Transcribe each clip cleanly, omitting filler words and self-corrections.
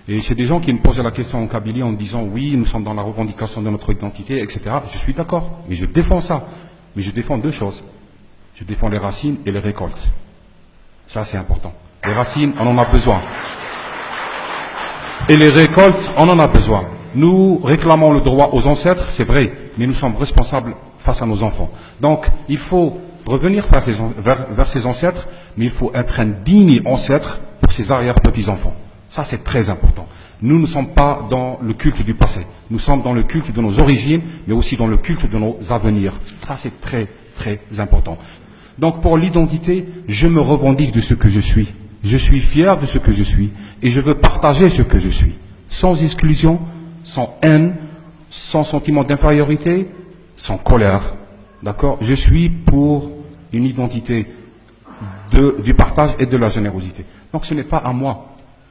Et c'est des gens qui me posaient la question en Kabylie en me disant oui, nous sommes dans la revendication de notre identité, etc. Je suis d'accord, mais je défends ça. Mais je défends deux choses. Je défends les racines et les récoltes. Ça, c'est important. Les racines, on en a besoin. Et les récoltes, on en a besoin. Nous réclamons le droit aux ancêtres, c'est vrai, mais nous sommes responsables face à nos enfants. Donc, il faut revenir vers ses ancêtres, mais il faut être un digne ancêtre pour ses arrière-petits-enfants. Ça, c'est très important. Nous ne sommes pas dans le culte du passé. Nous sommes dans le culte de nos origines, mais aussi dans le culte de nos avenirs. Ça, c'est très, très important. Donc, pour l'identité, je me revendique de ce que je suis. Je suis fier de ce que je suis. Et je veux partager ce que je suis. Sans exclusion, sans haine, sans sentiment d'infériorité, sans colère. D'accord? Je suis pour une identité du partage et de la générosité. Donc, ce n'est pas à moi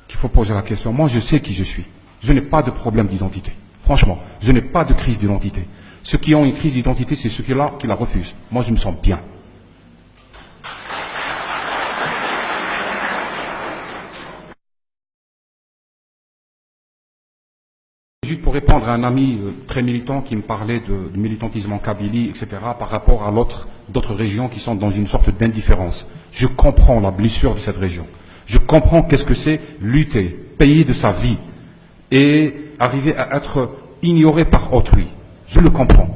qu'il faut poser la question. Moi, je sais qui je suis. Je n'ai pas de problème d'identité. Franchement, je n'ai pas de crise d'identité. Ceux qui ont une crise d'identité, c'est ceux qui la refusent. Moi, je me sens bien. Juste pour répondre à un ami très militant qui me parlait de militantisme en Kabylie, etc., par rapport à d'autres régions qui sont dans une sorte d'indifférence. Je comprends la blessure de cette région. Je comprends qu'est-ce que c'est lutter, payer de sa vie et arriver à être ignoré par autrui. Je le comprends.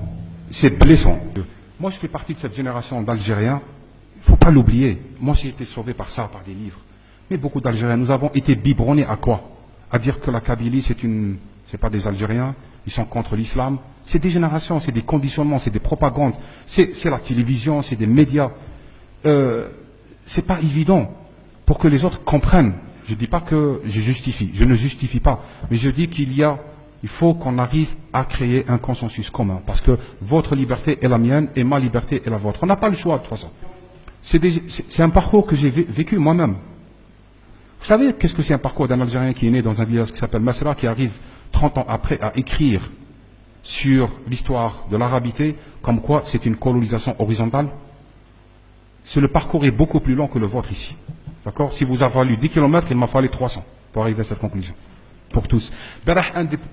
C'est blessant. Moi, je fais partie de cette génération d'Algériens. Il ne faut pas l'oublier. Moi, j'ai été sauvé par ça, par des livres. Mais beaucoup d'Algériens, nous avons été biberonnés à quoi? À dire que la Kabylie, c'est pas des Algériens, ils sont contre l'islam. C'est des générations, c'est des conditionnements, c'est des propagandes, c'est la télévision, c'est des médias. C'est pas évident pour que les autres comprennent. Je dis pas que je justifie, je ne justifie pas, mais je dis il faut qu'on arrive à créer un consensus commun, parce que votre liberté est la mienne et ma liberté est la vôtre. On n'a pas le choix de toute façon. C'est un parcours que j'ai vécu moi-même. Vous savez qu'est-ce que c'est un parcours d'un Algérien qui est né dans un village qui s'appelle Masra, qui arrive 30 ans après à écrire sur l'histoire de l'arabité, comme quoi c'est une colonisation horizontale? Le parcours est beaucoup plus long que le vôtre ici. D'accord? Si vous avez fallu 10 km, il m'a fallu 300 pour arriver à cette conclusion. Pour tous. Berah,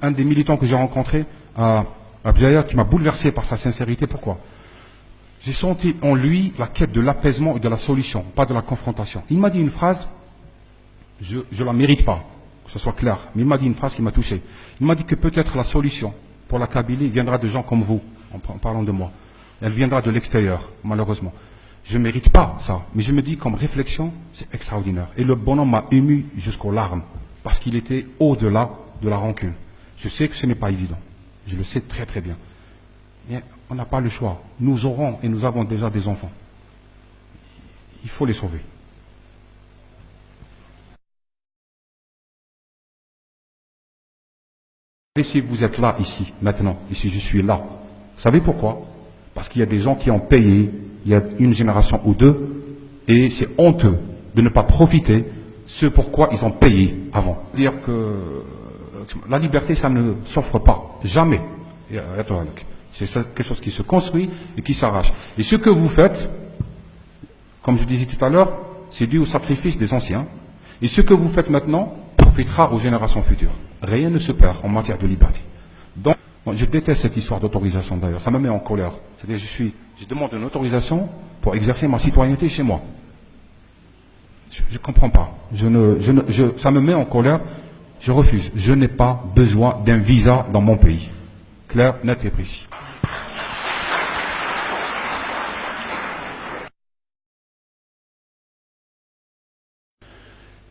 un des militants que j'ai rencontré à Bjaïa, qui m'a bouleversé par sa sincérité. Pourquoi? J'ai senti en lui la quête de l'apaisement et de la solution, pas de la confrontation. Il m'a dit une phrase, je ne la mérite pas, que ce soit clair, mais il m'a dit une phrase qui m'a touché. Il m'a dit que peut-être la solution pour la Kabylie viendra de gens comme vous, en parlant de moi. Elle viendra de l'extérieur, malheureusement. Je ne mérite pas ça, mais je me dis comme réflexion, c'est extraordinaire. Et le bonhomme m'a ému jusqu'aux larmes, parce qu'il était au-delà de la rancune. Je sais que ce n'est pas évident, je le sais très très bien. Mais on n'a pas le choix. Nous aurons et nous avons déjà des enfants. Il faut les sauver. Et si vous êtes là, ici, maintenant, et si je suis là, vous savez pourquoi? Parce qu'il y a des gens qui ont payé il y a une génération ou deux, et c'est honteux de ne pas profiter ce pourquoi ils ont payé avant. Dire que la liberté, ça ne s'offre pas, jamais. C'est quelque chose qui se construit et qui s'arrache. Et ce que vous faites, comme je disais tout à l'heure, c'est dû au sacrifice des anciens. Et ce que vous faites maintenant profitera aux générations futures. Rien ne se perd en matière de liberté. Donc, je déteste cette histoire d'autorisation d'ailleurs, ça me met en colère. C'est-à-dire je demande une autorisation pour exercer ma citoyenneté chez moi. Je ne comprends pas. Ça me met en colère, je refuse. Je n'ai pas besoin d'un visa dans mon pays. Clair, net et précis.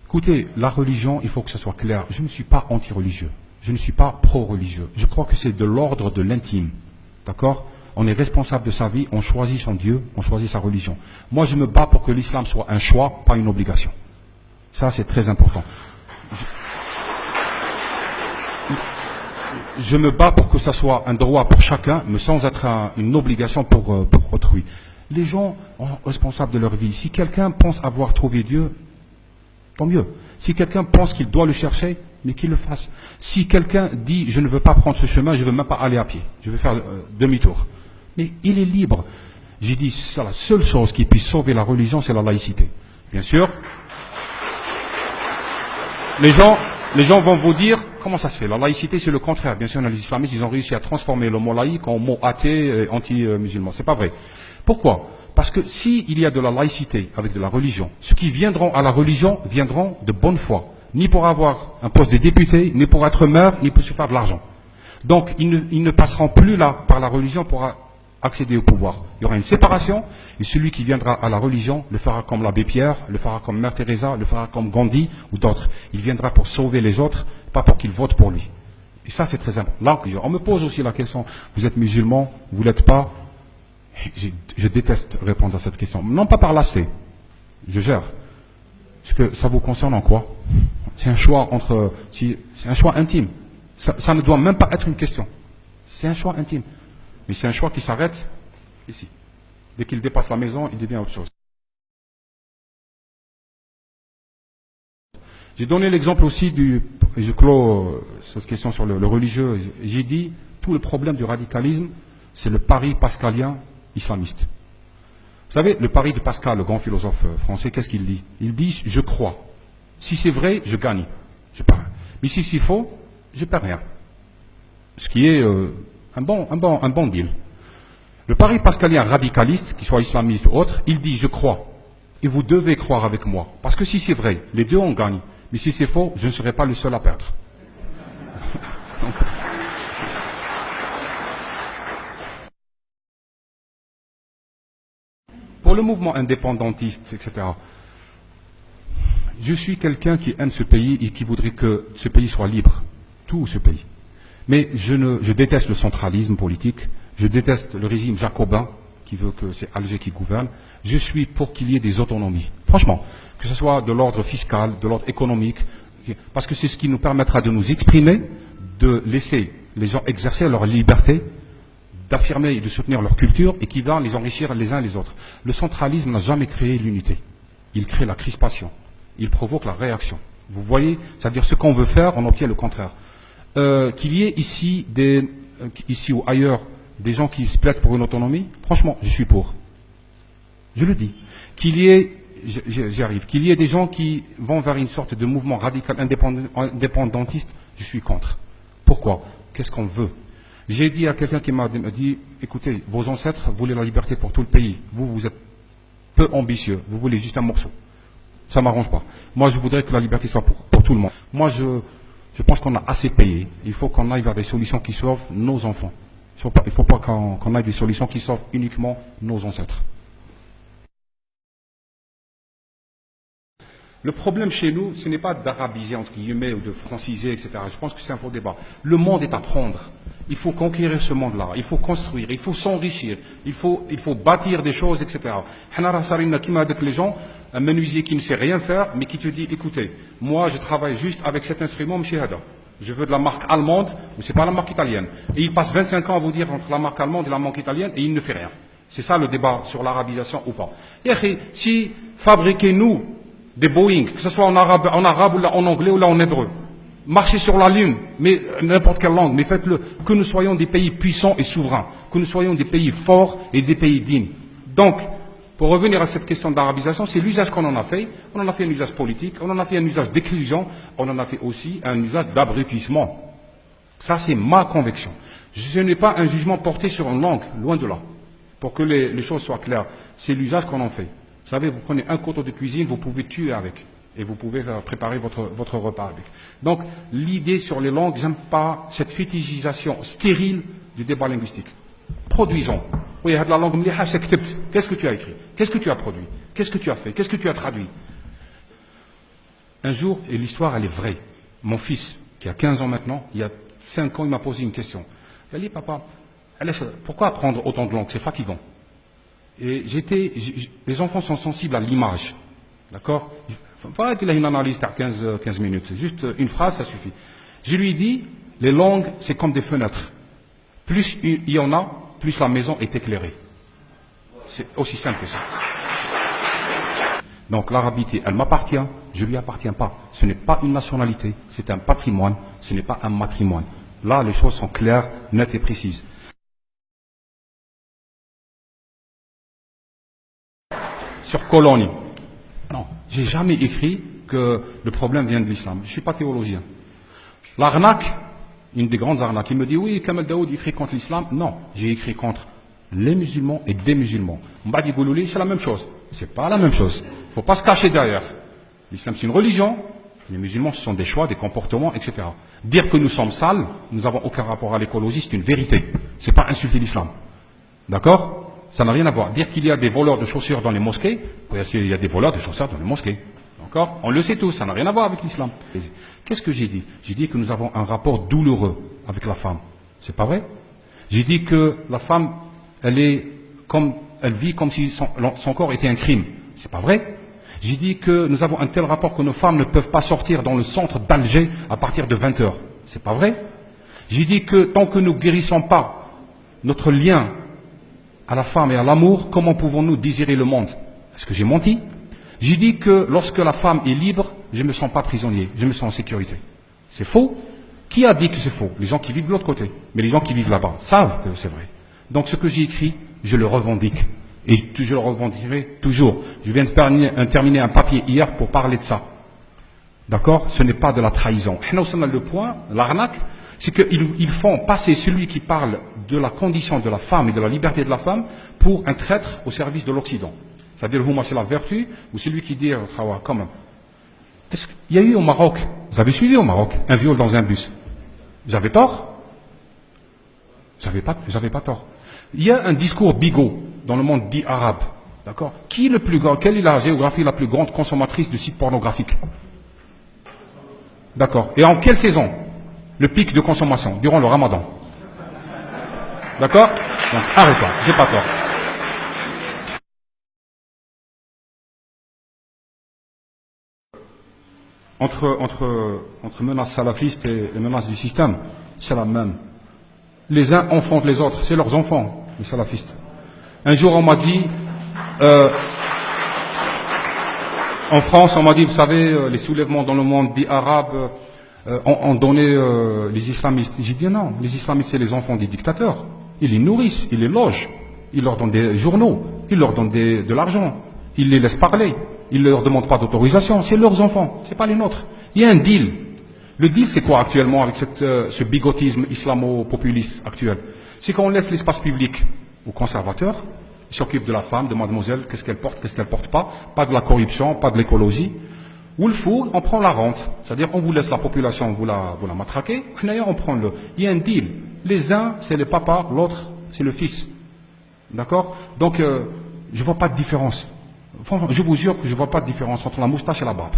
Écoutez, la religion, il faut que ce soit clair. Je ne suis pas anti-religieux. Je ne suis pas pro-religieux. Je crois que c'est de l'ordre de l'intime. D'accord? On est responsable de sa vie, on choisit son Dieu, on choisit sa religion. Moi, je me bats pour que l'islam soit un choix, pas une obligation. Ça, c'est très important. Je me bats pour que ça soit un droit pour chacun, mais sans être une obligation pour autrui. Les gens sont responsables de leur vie. Si quelqu'un pense avoir trouvé Dieu, tant mieux. Si quelqu'un pense qu'il doit le chercher, mais qu'il le fasse. Si quelqu'un dit, je ne veux pas prendre ce chemin, je ne veux même pas aller à pied, je veux faire demi-tour. Mais il est libre. J'ai dit, c'est la seule chose qui puisse sauver la religion, c'est la laïcité. Bien sûr, les gens Les gens vont vous dire, comment ça se fait? La laïcité, c'est le contraire. Bien sûr, les islamistes, ils ont réussi à transformer le mot laïque en mot athée et anti-musulman. C'est pas vrai. Pourquoi? Parce que s'il y a de la laïcité avec de la religion, ceux qui viendront à la religion viendront de bonne foi. Ni pour avoir un poste de député, ni pour être maire, ni pour se faire de l'argent. Donc, ils ne passeront plus là par la religion pour accéder au pouvoir. Il y aura une séparation, et celui qui viendra à la religion le fera comme l'abbé Pierre, le fera comme Mère Teresa, le fera comme Gandhi ou d'autres. Il viendra pour sauver les autres, pas pour qu'ils votent pour lui. Et ça, c'est très important. Là, on me pose aussi la question, vous êtes musulman, vous l'êtes pas? Je déteste répondre à cette question. Non pas par lâcheté, je gère. Parce que ça vous concerne en quoi? C'est un choix c'est un choix intime. Ça ne doit même pas être une question. C'est un choix intime. Mais c'est un choix qui s'arrête ici. Dès qu'il dépasse la maison, il devient autre chose. J'ai donné l'exemple aussi et je clôt cette question sur le religieux. J'ai dit, tout le problème du radicalisme, c'est le pari pascalien islamiste. Vous savez, le pari de Pascal, le grand philosophe français, qu'est-ce qu'il dit? Il dit, je crois. Si c'est vrai, je gagne. Je perds. Mais si c'est faux, je perds rien. Ce qui est un bon deal. Le pari pascalien radicaliste, qu'il soit islamiste ou autre, il dit, je crois. Et vous devez croire avec moi. Parce que si c'est vrai, les deux on gagne. Mais si c'est faux, je ne serai pas le seul à perdre. Donc, pour le mouvement indépendantiste, etc., je suis quelqu'un qui aime ce pays et qui voudrait que ce pays soit libre. Tout ce pays. Mais je déteste le centralisme politique, je déteste le régime jacobin qui veut que c'est Alger qui gouverne. Je suis pour qu'il y ait des autonomies. Franchement, que ce soit de l'ordre fiscal, de l'ordre économique, parce que c'est ce qui nous permettra de nous exprimer, de laisser les gens exercer leur liberté, d'affirmer et de soutenir leur culture et qui va les enrichir les uns les autres. Le centralisme n'a jamais créé l'unité. Il crée la crispation. Il provoque la réaction. Vous voyez, c'est-à-dire ce qu'on veut faire, on obtient le contraire. Qu'il y ait ici ou ailleurs des gens qui se plaident pour une autonomie, franchement, je suis pour. Je le dis. Qu'il y ait, j'y arrive, qu'il y ait des gens qui vont vers une sorte de mouvement radical indépendantiste, je suis contre. Pourquoi? Qu'est-ce qu'on veut? J'ai dit à quelqu'un qui m'a dit, écoutez, vos ancêtres voulaient la liberté pour tout le pays. Vous êtes peu ambitieux. Vous voulez juste un morceau. Ça ne m'arrange pas. Moi, je voudrais que la liberté soit pour tout le monde. Moi, je pense qu'on a assez payé. Il faut qu'on aille vers des solutions qui sauvent nos enfants. Il ne faut pas qu'on aille des solutions qui sauvent uniquement nos ancêtres. Le problème chez nous, ce n'est pas d'arabiser, entre guillemets, ou de franciser, etc. Je pense que c'est un faux débat. Le monde est à prendre. Il faut conquérir ce monde-là. Il faut construire. Il faut s'enrichir. Il faut bâtir des choses, etc. Avec les gens, un menuisier qui ne sait rien faire, mais qui te dit, écoutez, moi, je travaille juste avec cet instrument, M. Hada. Je veux de la marque allemande, mais ce n'est pas la marque italienne. Et il passe 25 ans à vous dire entre la marque allemande et la marque italienne, et il ne fait rien. C'est ça le débat sur l'arabisation ou pas. Et si fabriquez-nous des Boeing, que ce soit en arabe ou en anglais ou là en hébreu. Marchez sur la lune, mais n'importe quelle langue, mais faites-le. Que nous soyons des pays puissants et souverains, que nous soyons des pays forts et des pays dignes. Donc, pour revenir à cette question d'arabisation, c'est l'usage qu'on en a fait. On en a fait un usage politique, on en a fait un usage d'exclusion, on en a fait aussi un usage d'abrutissement. Ça, c'est ma conviction. Ce n'est pas un jugement porté sur une langue, loin de là. Pour que les choses soient claires, c'est l'usage qu'on en fait. Vous savez, vous prenez un couteau de cuisine, vous pouvez tuer avec. Et vous pouvez préparer votre repas avec. Donc, l'idée sur les langues, j'aime pas cette fétichisation stérile du débat linguistique. Produisons. Oui, la langue qu'est-ce que tu as écrit? Qu'est-ce que tu as produit? Qu'est-ce que tu as fait? Qu'est-ce que tu as traduit? Un jour, et l'histoire, elle est vraie. Mon fils, qui a 15 ans maintenant, il y a 5 ans, il m'a posé une question. Il a dit, papa, pourquoi apprendre autant de langues? C'est fatigant. Et les enfants sont sensibles à l'image. D'accord? Il ne faut pas être une analyse à 15 minutes. Juste une phrase, ça suffit. Je lui ai dit, les langues, c'est comme des fenêtres. Plus il y en a, plus la maison est éclairée. C'est aussi simple que ça. Donc l'arabité, elle m'appartient, je ne lui appartiens pas. Ce n'est pas une nationalité, c'est un patrimoine, ce n'est pas un matrimoine. Là, les choses sont claires, nettes et précises. Sur Colonie. Non, j'ai jamais écrit que le problème vient de l'islam. Je ne suis pas théologien. L'arnaque, une des grandes arnaques, il me dit oui, Kamal Daoud écrit contre l'islam. Non, j'ai écrit contre les musulmans et des musulmans. Mbadi Goulouli, c'est la même chose. C'est pas la même chose. Il ne faut pas se cacher derrière. L'islam, c'est une religion. Les musulmans, ce sont des choix, des comportements, etc. Dire que nous sommes sales, nous n'avons aucun rapport à l'écologie, c'est une vérité. C'est pas insulter l'islam. D'accord? Ça n'a rien à voir. Dire qu'il y a des voleurs de chaussures dans les mosquées, il y a des voleurs de chaussures dans les mosquées. D'accord? On le sait tous, ça n'a rien à voir avec l'islam. Qu'est-ce que j'ai dit? J'ai dit que nous avons un rapport douloureux avec la femme. C'est pas vrai? J'ai dit que la femme, elle vit comme si son corps était un crime. C'est pas vrai? J'ai dit que nous avons un tel rapport que nos femmes ne peuvent pas sortir dans le centre d'Alger à partir de 20 heures. C'est pas vrai? J'ai dit que tant que nous guérissons pas notre lien à la femme et à l'amour, comment pouvons-nous désirer le monde? Est-ce que j'ai menti? J'ai dit que lorsque la femme est libre, je ne me sens pas prisonnier, je me sens en sécurité. C'est faux? Qui a dit que c'est faux? Les gens qui vivent de l'autre côté. Mais les gens qui vivent là-bas savent que c'est vrai. Donc ce que j'ai écrit, je le revendique. Et je le revendiquerai toujours. Je viens de terminer un papier hier pour parler de ça. D'accord? Ce n'est pas de la trahison. Le point, l'arnaque, c'est qu'ils font passer celui qui parle de la condition de la femme et de la liberté de la femme pour un traître au service de l'Occident. C'est-à-dire, moi, c'est la vertu, ou celui qui dit, quand même. Il y a eu au Maroc, vous avez suivi au Maroc, un viol dans un bus. J'avais tort? J'avais pas tort. Il y a un discours bigot dans le monde dit arabe. D'accord? Quelle est la géographie la plus grande consommatrice de sites pornographiques? D'accord. Et en quelle saison? Le pic de consommation, durant le ramadan. D'accord? Donc, arrête-toi, j'ai pas tort. Entre menaces salafistes et menaces du système, c'est la même. Les uns enfantent les autres, c'est leurs enfants, les salafistes. Un jour, on m'a dit, en France, on m'a dit, vous savez, les soulèvements dans le monde dit arabe ont donné les islamistes. J'ai dit non, les islamistes, c'est les enfants des dictateurs. Ils les nourrissent, ils les logent, ils leur donnent des journaux, ils leur donnent de l'argent, ils les laissent parler, ils ne leur demandent pas d'autorisation, c'est leurs enfants, c'est pas les nôtres. Il y a un deal. Le deal, c'est quoi actuellement avec ce bigotisme islamo-populiste actuel? C'est qu'on laisse l'espace public aux conservateurs, ils s'occupent de la femme, de mademoiselle, qu'est-ce qu'elle porte pas de la corruption, pas de l'écologie. Ou le fou, on prend la rente, c'est-à-dire on vous laisse la population, vous la matraquez, on prend le. Il y a un deal. Les uns, c'est le papa, l'autre, c'est le fils. D'accord? Donc, je vois pas de différence. Enfin, je vous jure que je vois pas de différence entre la moustache et la barbe.